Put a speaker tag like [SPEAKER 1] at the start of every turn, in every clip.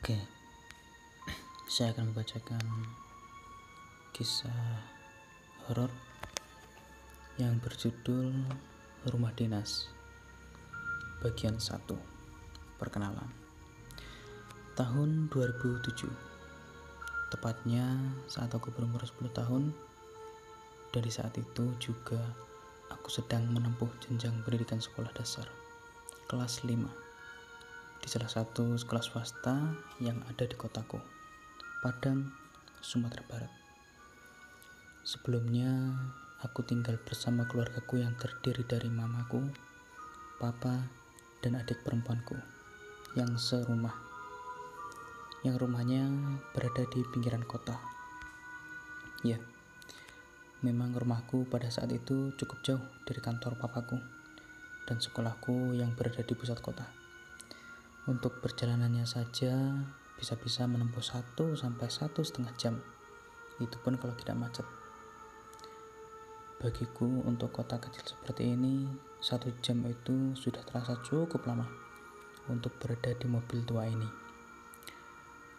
[SPEAKER 1] Oke, saya akan membacakan kisah horor yang berjudul Rumah Dinas bagian 1. Perkenalan. Tahun 2007, tepatnya saat aku berumur 10 tahun, dan di saat itu juga aku sedang menempuh jenjang pendidikan sekolah dasar kelas 5 di salah satu sekolah swasta yang ada di kotaku, Padang, Sumatera Barat. Sebelumnya, aku tinggal bersama keluargaku yang terdiri dari mamaku, papa, dan adik perempuanku yang serumah, yang rumahnya berada di pinggiran kota. Ya, memang rumahku pada saat itu cukup jauh dari kantor papaku dan sekolahku yang berada di pusat kota. Untuk perjalanannya saja bisa-bisa menempuh 1 sampai 1,5 jam. Itu pun kalau tidak macet. Bagiku untuk kota kecil seperti ini, 1 jam itu sudah terasa cukup lama untuk berada di mobil tua ini.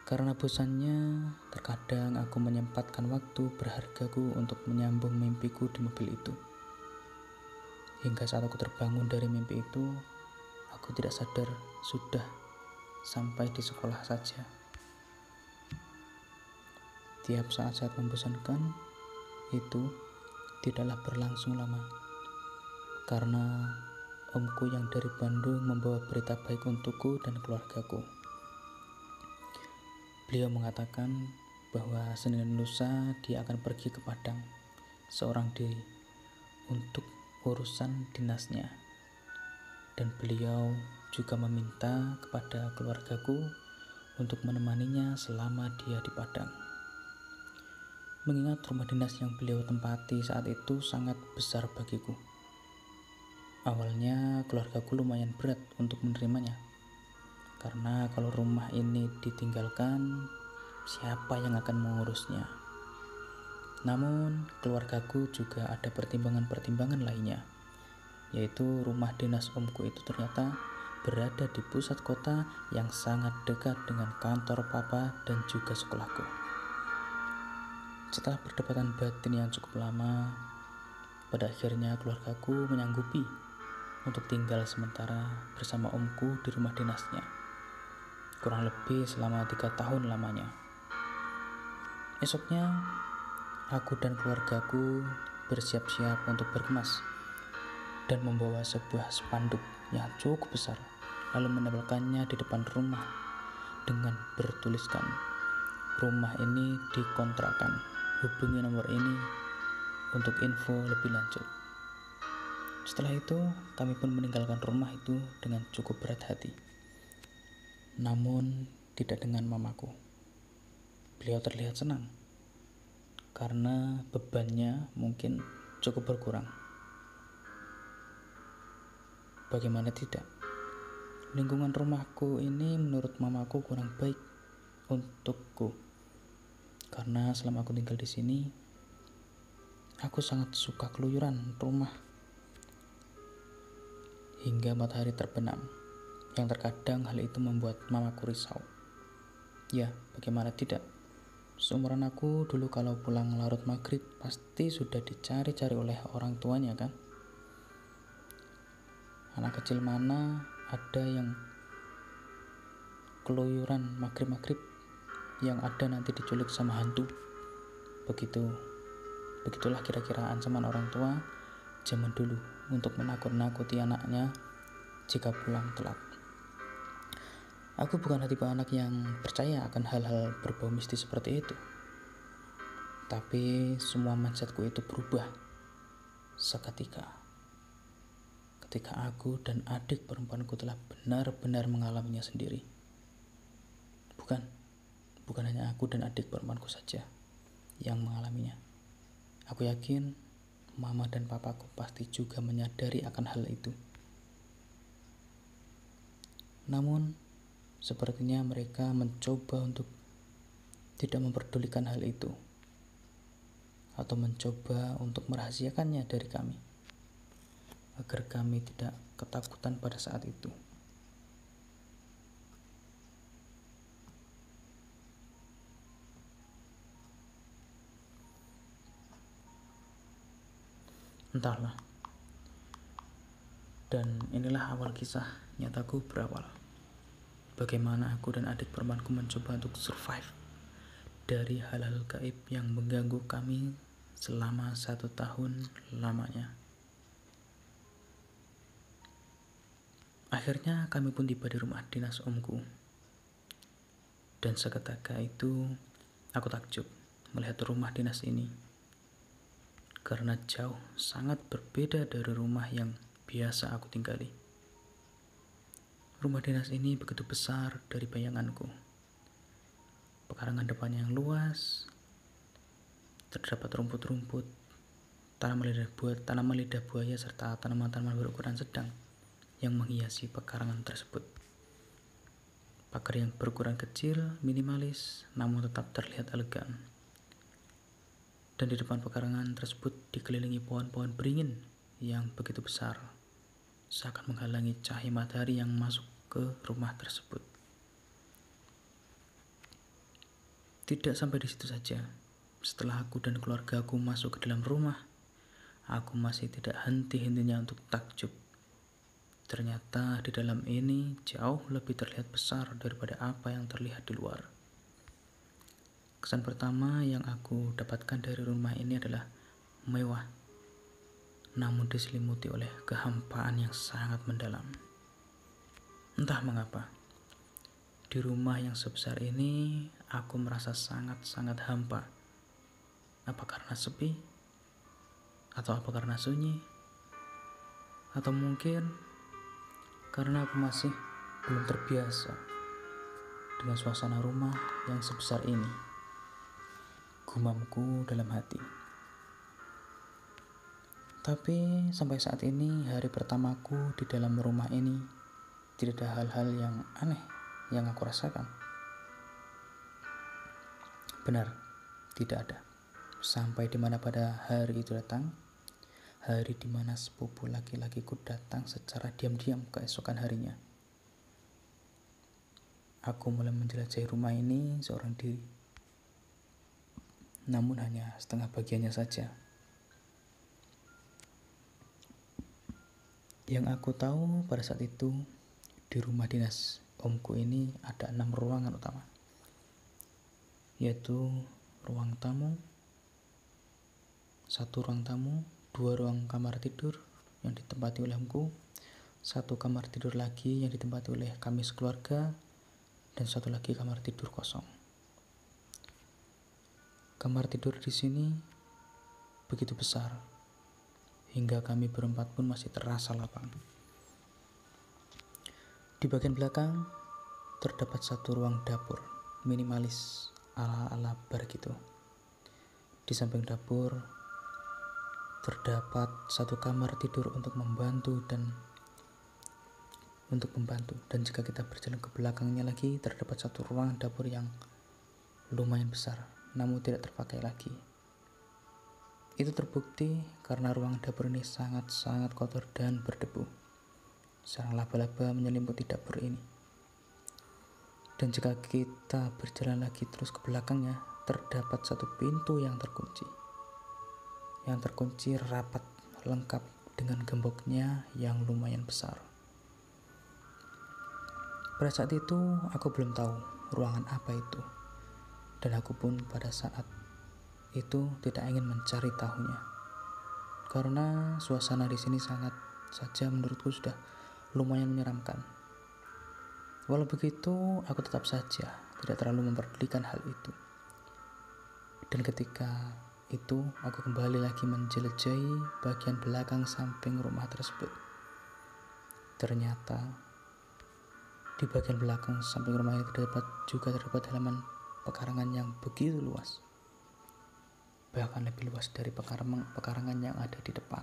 [SPEAKER 1] Karena bosannya, terkadang aku menyempatkan waktu berhargaku untuk menyambung mimpiku di mobil itu. Hingga saat aku terbangun dari mimpi itu, aku tidak sadar sudah sampai di sekolah saja. Tiap saat-saat membosankan itu tidaklah berlangsung lama, karena omku yang dari Bandung membawa berita baik untukku dan keluargaku. Beliau mengatakan bahwa Senin lusa dia akan pergi ke Padang seorang diri untuk urusan dinasnya, dan beliau juga meminta kepada keluargaku untuk menemaninya selama dia di Padang. Mengingat rumah dinas yang beliau tempati saat itu sangat besar bagiku. Awalnya keluargaku lumayan berat untuk menerimanya, karena kalau rumah ini ditinggalkan, siapa yang akan mengurusnya? Namun keluargaku juga ada pertimbangan-pertimbangan lainnya, yaitu rumah dinas omku itu ternyata berada di pusat kota yang sangat dekat dengan kantor papa dan juga sekolahku. Setelah perdebatan batin yang cukup lama, pada akhirnya keluargaku menyanggupi untuk tinggal sementara bersama omku di rumah dinasnya, kurang lebih selama 3 tahun lamanya. Esoknya, aku dan keluargaku bersiap-siap untuk berkemas dan membawa sebuah spanduk yang cukup besar, lalu menempelkannya di depan rumah dengan bertuliskan, "Rumah ini dikontrakkan. Hubungi nomor ini untuk info lebih lanjut." Setelah itu, kami pun meninggalkan rumah itu dengan cukup berat hati. Namun, tidak dengan mamaku. Beliau terlihat senang, karena bebannya mungkin cukup berkurang. Bagaimana tidak? Lingkungan rumahku ini menurut mamaku kurang baik untukku. Karena selama aku tinggal di sini, aku sangat suka keluyuran rumah hingga matahari terbenam, yang terkadang hal itu membuat mamaku risau. Ya, bagaimana tidak? Seumuran aku dulu kalau pulang larut maghrib pasti sudah dicari-cari oleh orang tuanya kan? Anak kecil mana ada yang keluyuran maghrib-maghrib yang ada nanti diculik sama hantu? Begitulah kira-kira ancaman orang tua zaman dulu untuk menakut-nakuti anaknya jika pulang telat. Aku bukan tipe anak yang percaya akan hal-hal berbau mistis seperti itu. Tapi semua mindsetku itu berubah seketika ketika aku dan adik perempuanku telah benar-benar mengalaminya sendiri. Bukan hanya aku dan adik perempuanku saja yang mengalaminya. Aku yakin mama dan papaku pasti juga menyadari akan hal itu. Namun, sepertinya mereka mencoba untuk tidak memperdulikan hal itu, atau mencoba untuk merahasiakannya dari kami, agar kami tidak ketakutan pada saat itu. Entahlah. Dan inilah awal kisah nyataku berawal. Bagaimana aku dan adik perempuanku mencoba untuk survive dari hal-hal gaib yang mengganggu kami selama 1 tahun lamanya. Akhirnya kami pun tiba di rumah dinas omku. Dan seketika itu aku takjub melihat rumah dinas ini. Karena jauh sangat berbeda dari rumah yang biasa aku tinggali. Rumah dinas ini begitu besar dari bayanganku. Pekarangan depannya yang luas, terdapat rumput-rumput, tanaman lidah buaya serta tanaman-tanaman berukuran sedang yang menghiasi pekarangan tersebut. Pagar yang berukuran kecil, minimalis, namun tetap terlihat elegan. Dan di depan pekarangan tersebut dikelilingi pohon-pohon beringin yang begitu besar, seakan menghalangi cahaya matahari yang masuk ke rumah tersebut. Tidak sampai di situ saja. Setelah aku dan keluargaku masuk ke dalam rumah, aku masih tidak henti-hentinya untuk takjub. Ternyata di dalam ini jauh lebih terlihat besar daripada apa yang terlihat di luar. Kesan pertama yang aku dapatkan dari rumah ini adalah mewah, namun diselimuti oleh kehampaan yang sangat mendalam. Entah mengapa, di rumah yang sebesar ini aku merasa sangat-sangat hampa. Apa karena sepi? Atau apa karena sunyi? Atau mungkin karena aku masih belum terbiasa dengan suasana rumah yang sebesar ini. Gumamku dalam hati. Tapi sampai saat ini, hari pertamaku di dalam rumah ini, tidak ada hal-hal yang aneh yang aku rasakan. Benar, tidak ada. Sampai dimana pada hari itu datang, hari dimana sepupu laki-lakiku datang secara diam-diam keesokan harinya. Aku mulai menjelajahi rumah ini seorang diri. Namun hanya setengah bagiannya saja. Yang aku tahu pada saat itu, di rumah dinas omku ini ada 6 ruangan utama, yaitu ruang tamu, 1 ruang tamu, 2 ruang kamar tidur yang ditempati oleh omku, 1 kamar tidur lagi yang ditempati oleh kami sekeluarga, dan 1 lagi kamar tidur kosong. Kamar tidur di sini begitu besar, hingga kami berempat pun masih terasa lapang. Di bagian belakang terdapat 1 ruang dapur minimalis ala-ala bar gitu. Di samping dapur terdapat 1 kamar tidur untuk membantu dan jika kita berjalan ke belakangnya lagi terdapat 1 ruang dapur yang lumayan besar namun tidak terpakai lagi. Itu terbukti karena ruang dapur ini sangat-sangat kotor dan berdebu. Sarang laba-laba menyelimuti dapur ini. Dan jika kita berjalan lagi terus ke belakangnya, terdapat 1 pintu yang terkunci. Yang terkunci rapat, lengkap dengan gemboknya yang lumayan besar. Pada saat itu, aku belum tahu ruangan apa itu. Dan aku pun pada saat itu tidak ingin mencari tahunya. Karena suasana di sini sangat saja menurutku sudah lumayan menyeramkan. Walau begitu, aku tetap saja tidak terlalu memperdulikan hal itu. Dan ketika itu, aku kembali lagi menjelajahi bagian belakang samping rumah tersebut. Ternyata di bagian belakang samping rumah itu terdapat halaman pekarangan yang begitu luas. Bahkan lebih luas dari pekarangan yang ada di depan.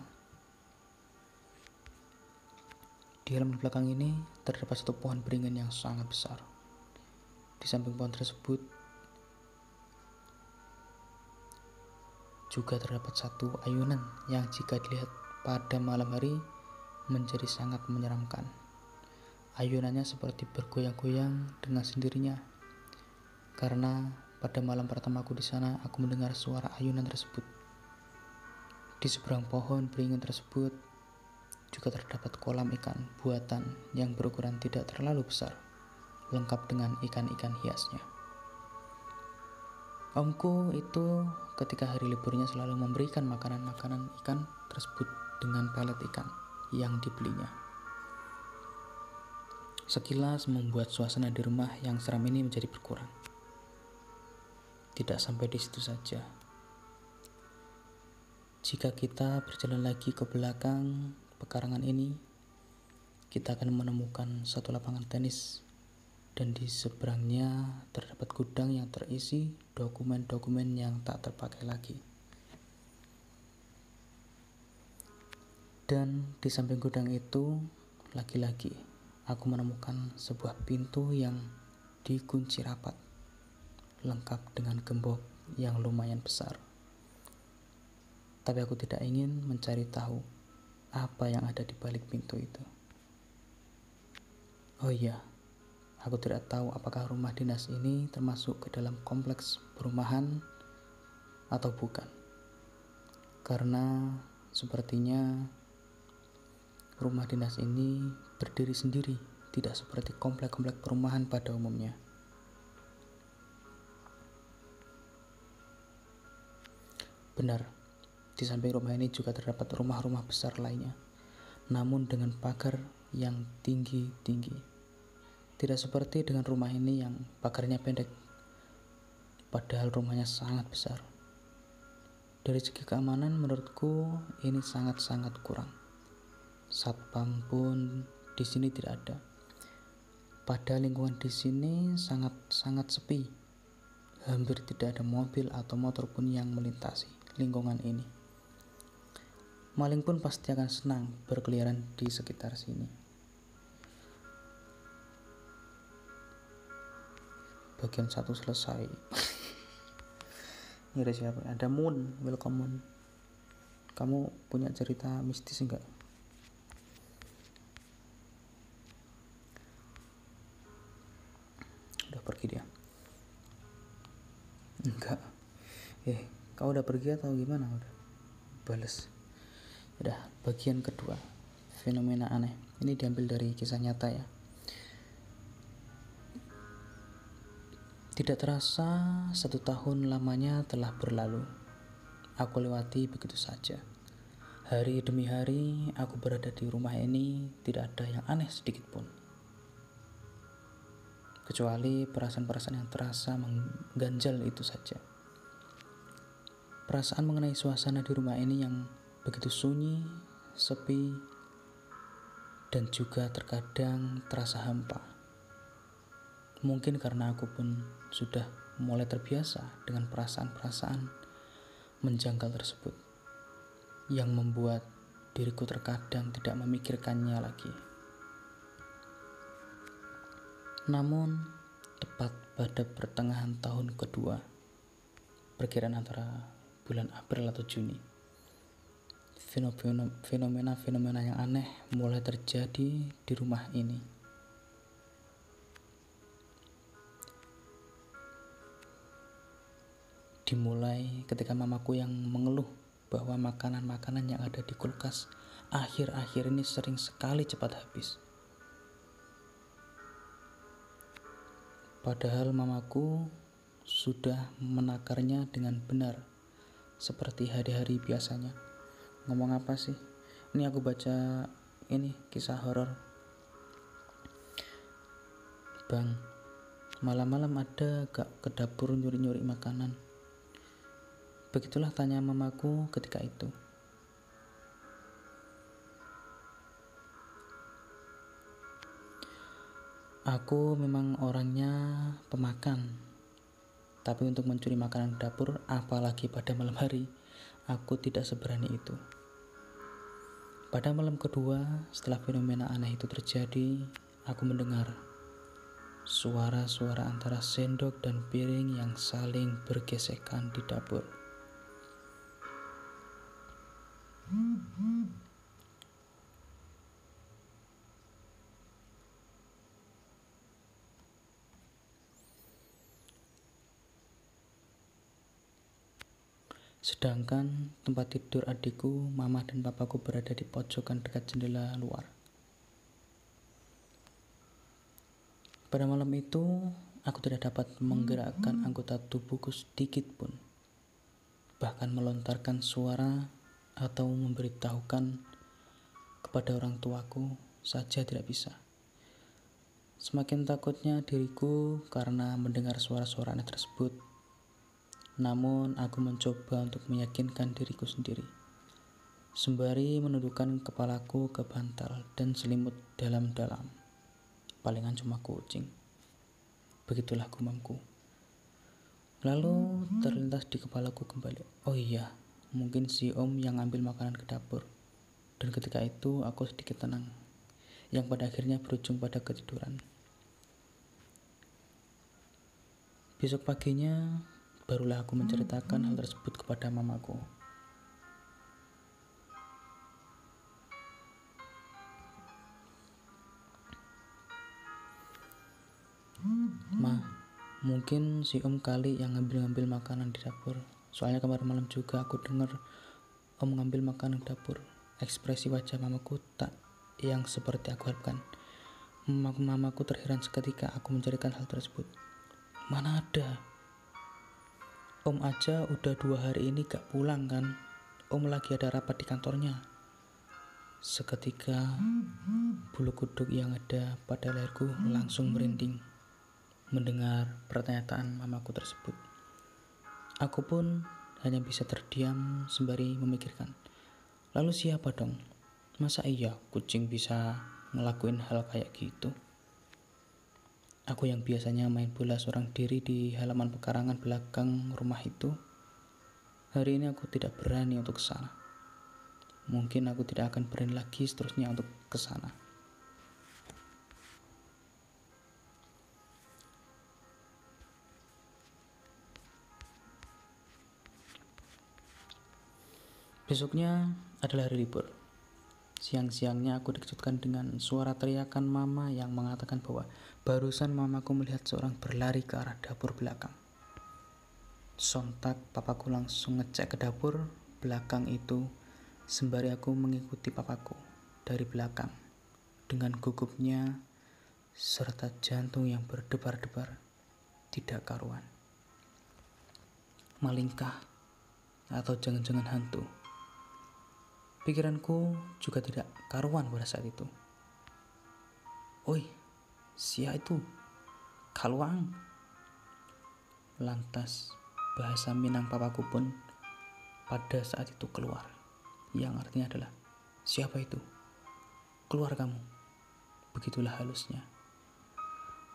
[SPEAKER 1] Di halaman belakang ini terdapat 1 pohon beringin yang sangat besar. Di samping pohon tersebut juga terdapat 1 ayunan yang jika dilihat pada malam hari menjadi sangat menyeramkan. Ayunannya seperti bergoyang-goyang dengan sendirinya. Karena pada malam pertamaku di sana aku mendengar suara ayunan tersebut. Di seberang pohon beringin tersebut juga terdapat kolam ikan buatan yang berukuran tidak terlalu besar, lengkap dengan ikan-ikan hiasnya. Omku itu ketika hari liburnya selalu memberikan makanan-makanan ikan tersebut dengan pelet ikan yang dibelinya. Sekilas membuat suasana di rumah yang seram ini menjadi berkurang. Tidak sampai di situ saja. Jika kita berjalan lagi ke belakang pekarangan ini, kita akan menemukan satu lapangan tenis, dan di seberangnya terdapat gudang yang terisi dokumen-dokumen yang tak terpakai lagi. Dan di samping gudang itu, lagi-lagi aku menemukan sebuah pintu yang dikunci rapat, lengkap dengan gembok yang lumayan besar. Tapi aku tidak ingin mencari tahu apa yang ada di balik pintu itu. Oh iya, aku tidak tahu apakah rumah dinas ini termasuk ke dalam kompleks perumahan atau bukan. Karena sepertinya rumah dinas ini berdiri sendiri, tidak seperti komplek-komplek perumahan pada umumnya. Benar, di samping rumah ini juga terdapat rumah-rumah besar lainnya, namun dengan pagar yang tinggi-tinggi. Tidak seperti dengan rumah ini yang pagarnya pendek, padahal rumahnya sangat besar. Dari segi keamanan menurutku ini sangat-sangat kurang. Satpam pun di sini tidak ada. Padahal lingkungan di sini sangat-sangat sepi. Hampir tidak ada mobil atau motor pun yang melintasi lingkungan ini. Maling pun pasti akan senang berkeliaran di sekitar sini. Bagian 1 selesai. Ini ada siapa? Ada Moon, welcome Moon. Kamu punya cerita mistis enggak? Udah pergi dia? Enggak. Kau udah pergi atau gimana? Udah bales. Udah, bagian kedua, fenomena aneh. Ini diambil dari kisah nyata ya. Tidak terasa 1 tahun lamanya telah berlalu. Aku lewati begitu saja. Hari demi hari aku berada di rumah ini, tidak ada yang aneh sedikit pun. Kecuali perasaan-perasaan yang terasa mengganjal itu saja. Perasaan mengenai suasana di rumah ini yang begitu sunyi, sepi, dan juga terkadang terasa hampa. Mungkin karena aku pun sudah mulai terbiasa dengan perasaan-perasaan menjangkal tersebut, yang membuat diriku terkadang tidak memikirkannya lagi. Namun, tepat pada pertengahan tahun kedua, perkiraan antara bulan April atau Juni, fenomena-fenomena yang aneh mulai terjadi di rumah ini. Dimulai ketika mamaku yang mengeluh bahwa makanan-makanan yang ada di kulkas akhir-akhir ini sering sekali cepat habis. Padahal mamaku sudah menakarnya dengan benar, seperti hari-hari biasanya. Ngomong apa sih? Ini aku baca ini kisah horor. Bang, malam-malam ada gak ke dapur nyuri-nyuri makanan? Begitulah tanya mamaku ketika itu. Aku memang orangnya pemakan, tapi untuk mencuri makanan dapur, apalagi pada malam hari, aku tidak seberani itu. Pada malam kedua, setelah fenomena aneh itu terjadi, aku mendengar suara-suara antara sendok dan piring yang saling bergesekan di dapur. Sedangkan tempat tidur adikku, mama dan papaku berada di pojokan dekat jendela luar. Pada malam itu, aku tidak dapat menggerakkan anggota tubuhku sedikit pun, bahkan melontarkan suara atau memberitahukan kepada orang tuaku saja tidak bisa. Semakin takutnya diriku karena mendengar suara-suara aneh tersebut. Namun aku mencoba untuk meyakinkan diriku sendiri, sembari menundukkan kepalaku ke bantal dan selimut dalam-dalam. Palingan cuma kucing. Begitulah gumamku. Lalu terlintas di kepalaku kembali. Oh iya, mungkin si Om yang ambil makanan ke dapur. Dan ketika itu aku sedikit tenang, yang pada akhirnya berujung pada ketiduran. Besok paginya barulah aku menceritakan hal tersebut kepada mamaku. Ma, mungkin si Om kali yang ngambil makanan di dapur. Soalnya kemarin malam juga aku dengar Om ngambil makanan di dapur. Ekspresi wajah mamaku tak yang seperti aku harapkan. Mamaku terheran seketika aku menceritakan hal tersebut. Mana ada? Om aja udah 2 hari ini gak pulang kan? Om lagi ada rapat di kantornya. Seketika bulu kuduk yang ada pada leherku langsung merinding mendengar pernyataan mamaku tersebut. Aku pun hanya bisa terdiam sembari memikirkan. Lalu siapa dong? Masa iya kucing bisa ngelakuin hal kayak gitu? Aku yang biasanya main bola seorang diri di halaman pekarangan belakang rumah itu, hari ini aku tidak berani untuk ke sana. Mungkin aku tidak akan berani lagi seterusnya untuk ke sana. Besoknya adalah hari libur. Siang-siangnya aku dikejutkan dengan suara teriakan mama yang mengatakan bahwa barusan mamaku melihat seorang berlari ke arah dapur belakang. Sontak papaku langsung ngecek ke dapur belakang itu sembari aku mengikuti papaku dari belakang dengan gugupnya serta jantung yang berdebar-debar tidak karuan. Malingkah atau jangan-jangan hantu? Pikiranku juga tidak karuan pada saat itu. Oi, sia itu, kaluang. Lantas bahasa Minang papaku pun pada saat itu keluar, yang artinya adalah, siapa itu? Keluar kamu. Begitulah halusnya.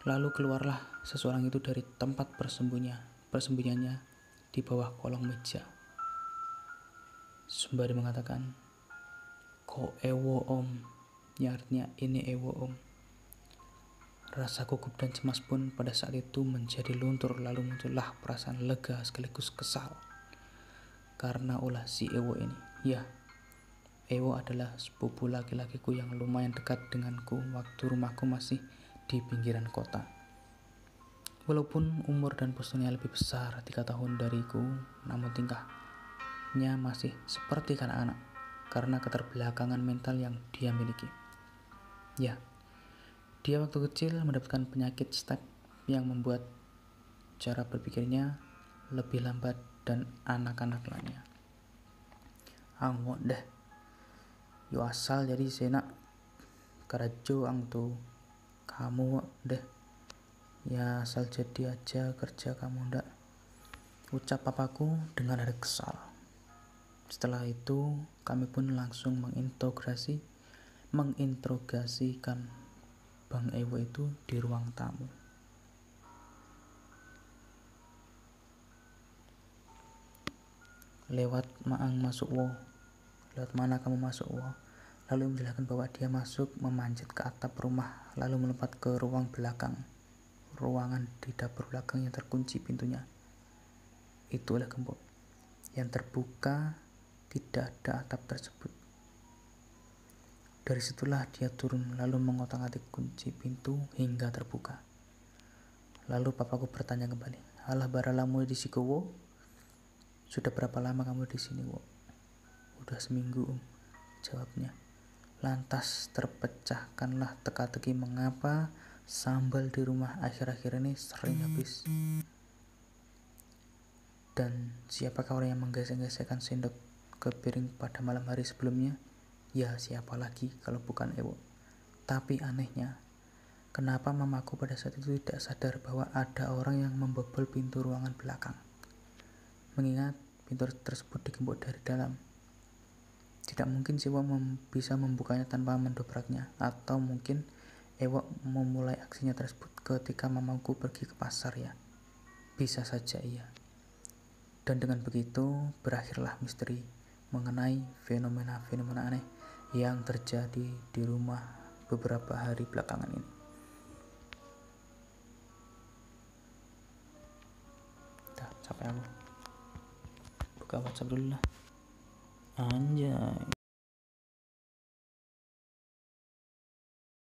[SPEAKER 1] Lalu keluarlah seseorang itu dari tempat persembunyiannya di bawah kolong meja, sembari mengatakan, "Ko ewo om," yang artinya ini ewo om. Rasa gugup dan cemas pun pada saat itu menjadi luntur, lalu muncullah perasaan lega sekaligus kesal. Karena ulah si ewo ini. Ya, ewo adalah sepupu laki-lakiku yang lumayan dekat denganku waktu rumahku masih di pinggiran kota. Walaupun umur dan posturnya lebih besar 3 tahun dariku, namun tingkahnya masih seperti anak-anak karena keterbelakangan mental yang dia miliki. Ya, dia waktu kecil mendapatkan penyakit step yang membuat cara berpikirnya lebih lambat dan anak-anak lainnya. Anggo deh, yo asal jadi senak karajo ang tuh kamu deh, ya asal jadi aja kerja kamu ndak, ucap papaku dengan nada kesal. Setelah itu kami pun langsung menginterogasikan Bang Ewo itu di ruang tamu. Lewat mana kamu masuk wo? Lalu menjelaskan bahwa dia masuk memanjat ke atap rumah lalu melompat ke ruang belakang. Ruangan di dapur belakang yang terkunci pintunya. Itulah gembok yang terbuka, tidak ada atap tersebut. Dari situlah dia turun lalu mengotak-atik kunci pintu hingga terbuka. Lalu papaku bertanya kembali, "Alah baralamu di sikowo?" Sudah berapa lama kamu di sini, Wo? Udah seminggu, jawabnya. Lantas terpecahkanlah teka-teki mengapa sambal di rumah akhir-akhir ini sering habis. Dan siapakah orang yang menggesek-gesekkan sendok ke piring pada malam hari sebelumnya? Ya, siapa lagi kalau bukan Ewo. Tapi anehnya, kenapa mamaku pada saat itu tidak sadar bahwa ada orang yang membobol pintu ruangan belakang? Mengingat pintu tersebut digembok dari dalam. Tidak mungkin si Ewo bisa membukanya tanpa mendobraknya, atau mungkin Ewo memulai aksinya tersebut ketika mamaku pergi ke pasar ya. Bisa saja iya. Dan dengan begitu berakhirlah misteri mengenai fenomena-fenomena aneh yang terjadi di rumah beberapa hari belakangan ini. Capek aku. Buka WhatsApp dulu lah. Anjay.